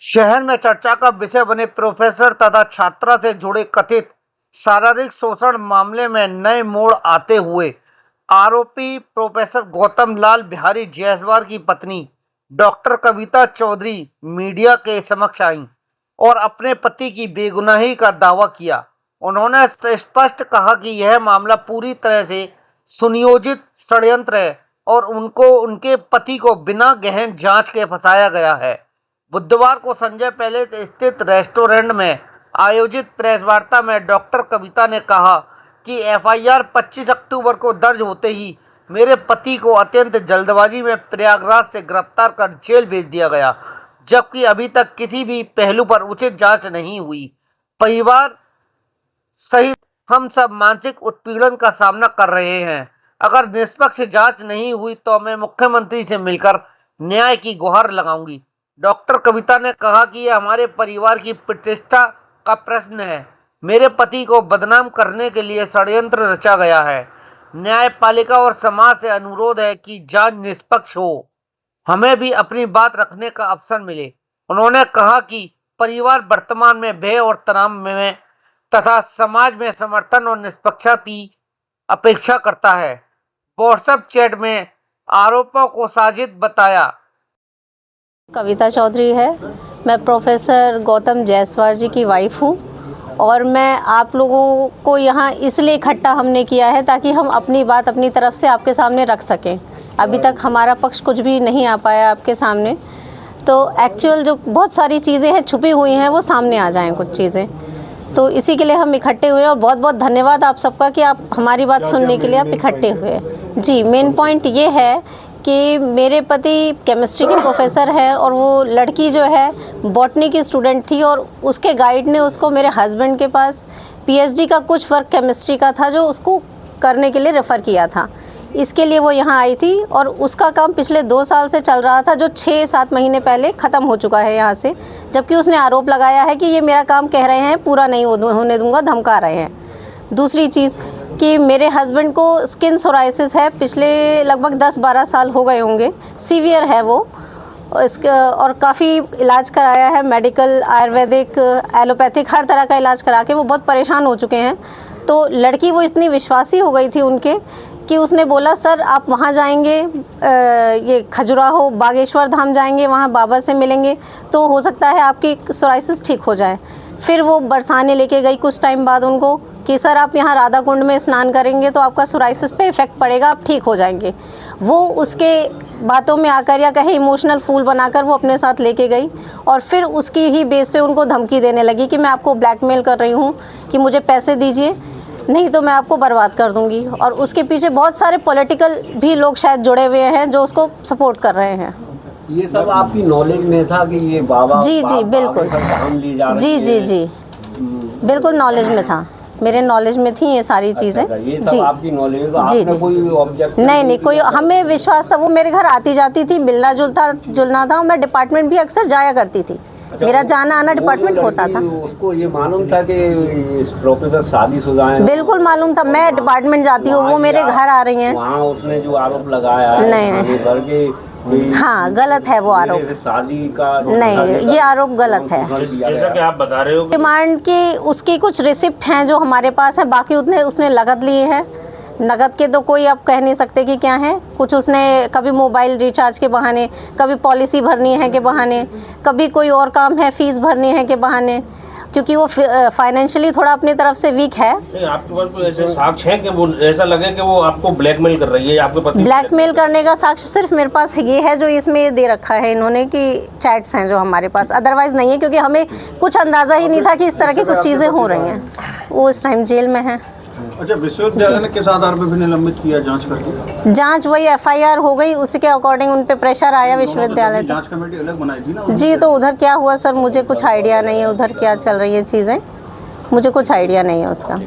शहर में चर्चा का विषय बने प्रोफेसर तथा छात्रा से जुड़े कथित शारीरिक शोषण मामले में नए मोड़ आते हुए आरोपी प्रोफेसर गौतम लाल बिहारी जायसवाल की पत्नी डॉक्टर कविता चौधरी मीडिया के समक्ष आई और अपने पति की बेगुनाही का दावा किया। उन्होंने स्पष्ट कहा कि यह मामला पूरी तरह से सुनियोजित षड्यंत्र है और उनके पति को बिना गहन जांच के फंसाया गया है। बुधवार को संजय पैलेस स्थित रेस्टोरेंट में आयोजित प्रेस वार्ता में डॉक्टर कविता ने कहा कि एफआईआर 25 अक्टूबर को दर्ज होते ही मेरे पति को अत्यंत जल्दबाजी में प्रयागराज से गिरफ्तार कर जेल भेज दिया गया, जबकि अभी तक किसी भी पहलू पर उचित जांच नहीं हुई। परिवार सहित हम सब मानसिक उत्पीड़न का सामना कर रहे हैं। अगर निष्पक्ष जांच नहीं हुई तो मैं मुख्यमंत्री से मिलकर न्याय की गुहार लगाऊंगी। डॉक्टर कविता ने कहा कि यह हमारे परिवार की प्रतिष्ठा का प्रश्न है। मेरे पति को बदनाम करने के लिए षड्यंत्र रचा गया है। न्यायपालिका और समाज से अनुरोध है कि जांच निष्पक्ष हो, हमें भी अपनी बात रखने का अवसर मिले। उन्होंने कहा कि परिवार वर्तमान में भय और तनाव में तथा समाज में समर्थन और निष्पक्षता की अपेक्षा करता है। व्हाट्सएप चैट में आरोपों को साजिश बताया। कविता चौधरी है। मैं प्रोफेसर गौतम जायसवाल जी की वाइफ हूँ और मैं आप लोगों को यहाँ इसलिए इकट्ठा हमने किया है ताकि हम अपनी बात अपनी तरफ से आपके सामने रख सकें। अभी तक हमारा पक्ष कुछ भी नहीं आ पाया आपके सामने, तो एक्चुअल जो बहुत सारी चीज़ें हैं छुपी हुई हैं वो सामने आ जाएं कुछ चीज़ें, तो इसी के लिए हम इकट्ठे हुए और बहुत बहुत धन्यवाद आप सबका कि आप हमारी बात सुनने के लिए आप इकट्ठे हुए। जी, मेन पॉइंट ये है कि मेरे पति केमिस्ट्री के प्रोफेसर हैं और वो लड़की जो है बॉटनी की स्टूडेंट थी और उसके गाइड ने उसको मेरे हस्बैंड के पास पीएचडी का कुछ वर्क केमिस्ट्री का था जो उसको करने के लिए रेफ़र किया था। इसके लिए वो यहाँ आई थी और उसका काम पिछले 2 साल से चल रहा था जो 6-7 महीने पहले ख़त्म हो चुका है यहाँ से, जबकि उसने आरोप लगाया है कि ये मेरा काम कह रहे हैं पूरा नहीं होने दूँगा, धमका रहे हैं। दूसरी चीज़ कि मेरे हस्बैंड को स्किन सोराइसिस है, पिछले लगभग 10-12 साल हो गए होंगे, सीवियर है वो और काफ़ी इलाज कराया है, मेडिकल, आयुर्वेदिक, एलोपैथिक, हर तरह का इलाज करा के वो बहुत परेशान हो चुके हैं। तो लड़की वो इतनी विश्वासी हो गई थी उनके कि उसने बोला सर आप वहाँ जाएंगे, ये खजुराहो बागेश्वर धाम जाएंगे, वहाँ बाबा से मिलेंगे तो हो सकता है आपकी सोराइसिस ठीक हो जाए। फिर वो बरसाने लेके गई कुछ टाइम बाद उनको कि सर आप यहाँ राधा कुंड में स्नान करेंगे तो आपका सोराइसिस पे इफ़ेक्ट पड़ेगा, आप ठीक हो जाएंगे। वो उसके बातों में आकर या कहे इमोशनल फूल बनाकर वो अपने साथ लेके गई और फिर उसकी ही बेस पे उनको धमकी देने लगी कि मैं आपको ब्लैकमेल कर रही हूँ कि मुझे पैसे दीजिए, नहीं तो मैं आपको बर्बाद कर दूँगी। और उसके पीछे बहुत सारे पॉलिटिकल भी लोग शायद जुड़े हुए हैं जो उसको सपोर्ट कर रहे हैं। ये सब आपकी नॉलेज में था कि ये बाबा जी बिल्कुल, जी बिल्कुल नॉलेज में था, मेरे नॉलेज में थी ये सारी चीज़ें। जी आपकी नॉलेज में, तो जी आपने कोई ऑब्जेक्शन नहीं कोई, हमें विश्वास था, वो मेरे घर आती जाती थी, मिलना जुलना था, मैं डिपार्टमेंट भी अक्सर जाया करती थी, मेरा जाना आना डिपार्टमेंट होता था। उसको ये मालूम था कि इस प्रोफेसर शादीशुदा हैं? बिल्कुल मालूम था, मैं डिपार्टमेंट जाती हूँ, वो मेरे घर आ रही हैं। वहाँ उसने जो आरोप लगाया है नहीं हाँ गलत है वो आरोप, शादी का नहीं, ये आरोप गलत है। जैसा कि आप बता रहे हो डिमांड की उसकी कुछ रिसिप्ट हैं जो हमारे पास है, बाकी उसने नगद लिए हैं। नगद के तो कोई आप कह नहीं सकते कि क्या है, कुछ उसने कभी मोबाइल रिचार्ज के बहाने, कभी पॉलिसी भरनी है के बहाने, कभी कोई और काम है फीस भरनी है के बहाने, क्योंकि वो फाइनेंशियली थोड़ा अपनी तरफ से वीक है। नहीं, आपके पास कोई ऐसे साक्ष्य हैं कि वो ऐसा लगे कि वो आपको ब्लैकमेल कर रही है आपके पति? ब्लैकमेल करने का साक्ष्य सिर्फ मेरे पास ये है जो इसमें दे रखा है इन्होंने कि चैट्स हैं जो हमारे पास, अदरवाइज नहीं है, क्योंकि हमें कुछ अंदाज़ा ही नहीं था कि इस तरह की कुछ चीज़ें हो रही हैं। वो इस टाइम जेल में है। अच्छा, विश्वविद्यालय ने किस आधार पर भी निलंबित किया जांच करके? जांच वही एफआईआर हो गई, उसी के अकॉर्डिंग उन पे प्रेशर आया विश्वविद्यालय। जांच कमेटी अलग बनाई थी ना? जी, तो उधर क्या हुआ सर मुझे कुछ आइडिया नहीं है, उधर क्या चल रही है चीज़ें, मुझे कुछ आइडिया नहीं है उसका।